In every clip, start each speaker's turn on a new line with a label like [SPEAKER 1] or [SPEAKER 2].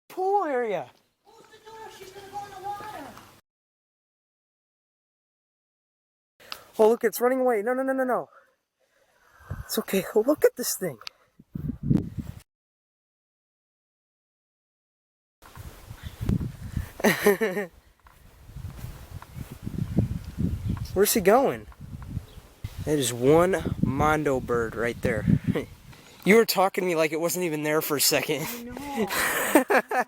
[SPEAKER 1] pool area.
[SPEAKER 2] Close the door, she's gonna go in the water.
[SPEAKER 1] Oh, look, it's running away. No, no, no, no, no. It's okay. Oh, look at this thing. Where's he going? That is one Mondo bird right there. You were talking to me like it wasn't even there for a second.
[SPEAKER 2] I know.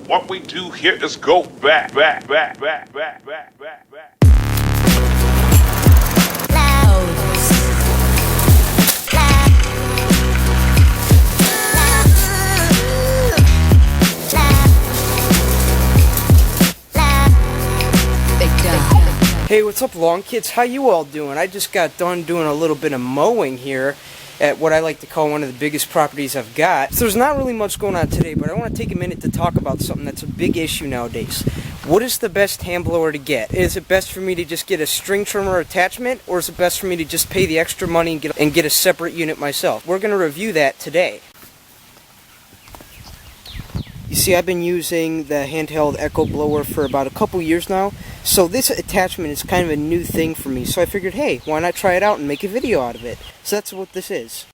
[SPEAKER 3] What we do here is go back.
[SPEAKER 1] Hey, what's up, lawn kids? How you all doing? I just got done doing a little bit of mowing here at what I like to call one of the biggest properties I've got. So there's not really much going on today, but I want to take a minute to talk about something that's a big issue nowadays. What is the best hand blower to get? Is it best for me to just get a string trimmer attachment, or is it best for me to just pay the extra money and get a separate unit myself? We're going to review that today. You see, I've been using the handheld echo blower for about a couple years now, so this attachment is kind of a new thing for me, so I figured, hey, why not try it out and make a video out of it? So that's what this is.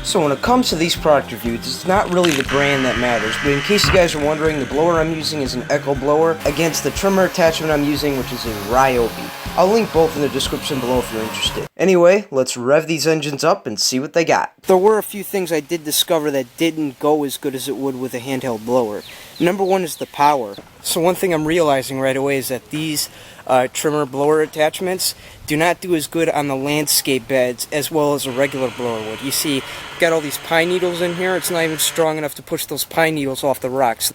[SPEAKER 1] So when it comes to these product reviews, it's not really the brand that matters, but in case you guys are wondering, the blower I'm using is an echo blower against the trimmer attachment I'm using, which is a Ryobi. I'll link both in the description below if you're interested. Anyway, let's rev these engines up and see what they got. There were a few things I did discover that didn't go as good as it would with a handheld blower. Number one is the power. So one thing I'm realizing right away is that these trimmer blower attachments do not do as good on the landscape beds as well as a regular blower would. You see, got all these pine needles in here. It's not even strong enough to push those pine needles off the rocks.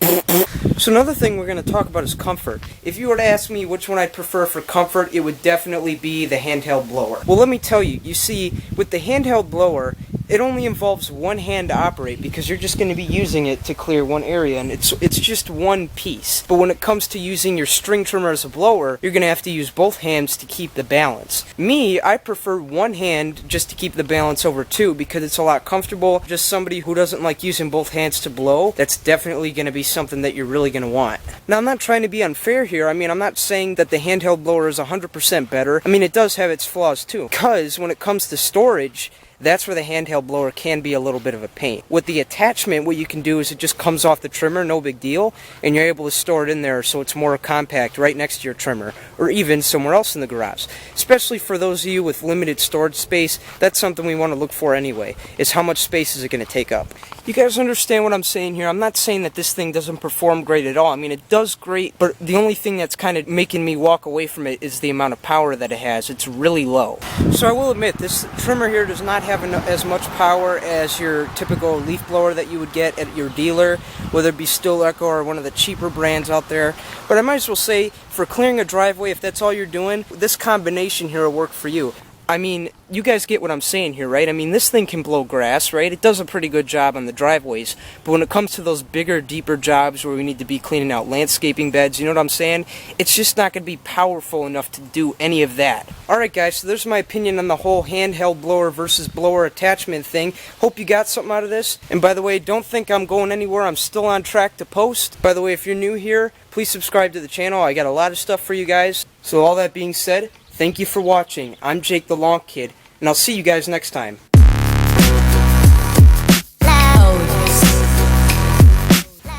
[SPEAKER 1] So another thing we're going to talk about is comfort. If you were to ask me which one I'd prefer for comfort, it would definitely be the handheld blower. Well, let me tell you, you see, with the handheld blower, it only involves one hand to operate because you're just going to be using it to clear one area, and it's just one piece. But when it comes to using your string trimmer as a blower, you're going to have to use both hands to keep the balance. Me, I prefer one hand just to keep the balance over two because it's a lot comfortable. Just somebody who doesn't like using both hands to blow, that's definitely going to be something that you're really going to want. Now, I'm not trying to be unfair here. I mean, I'm not saying that the handheld blower is 100% better. I mean, it does have its flaws too. Because when it comes to storage, that's where the handheld blower can be a little bit of a pain. With the attachment, what you can do is it just comes off the trimmer, no big deal, and you're able to store it in there so it's more compact right next to your trimmer, or even somewhere else in the garage. Especially for those of you with limited storage space, that's something we want to look for anyway, is how much space is it going to take up. You guys understand what I'm saying here? I'm not saying that this thing doesn't perform great at all. I mean, it does great, but the only thing that's kind of making me walk away from it is the amount of power that it has. It's really low. So I will admit, this trimmer here does not have as much power as your typical leaf blower that you would get at your dealer, whether it be Stihl Echo or one of the cheaper brands out there. But I might as well say, for clearing a driveway, if that's all you're doing, this combination here will work for you. I mean, you guys get what I'm saying here, right? I mean, this thing can blow grass, right? It does a pretty good job on the driveways, but when it comes to those bigger, deeper jobs where we need to be cleaning out landscaping beds, you know what I'm saying? It's just not going to be powerful enough to do any of that. Alright guys, so there's my opinion on the whole handheld blower versus blower attachment thing. Hope you got something out of this. And by the way, don't think I'm going anywhere. I'm still on track to post. By the way, if you're new here, please subscribe to the channel. I got a lot of stuff for you guys. So all that being said, thank you for watching. I'm Jake the Lawn Kid, and I'll see you guys next time.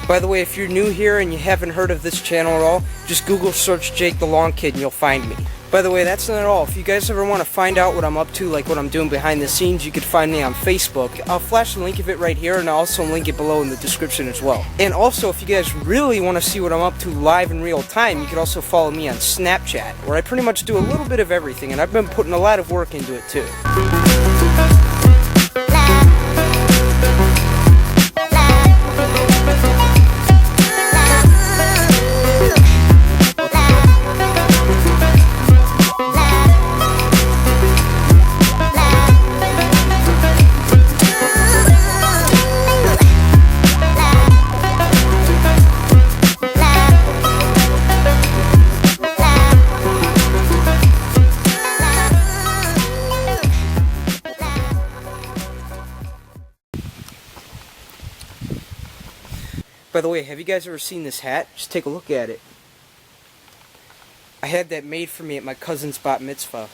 [SPEAKER 1] By the way, if you're new here and you haven't heard of this channel at all, just Google search Jake the Lawn Kid and you'll find me. By the way, that's not all. If you guys ever want to find out what I'm up to, like what I'm doing behind the scenes, you can find me on Facebook. I'll flash the link of it right here, and I'll also link it below in the description as well. And also, if you guys really want to see what I'm up to live in real time, you can also follow me on Snapchat, where I pretty much do a little bit of everything, and I've been putting a lot of work into it too. By the way, have you guys ever seen this hat? Just take a look at it. I had that made for me at my cousin's bat mitzvah.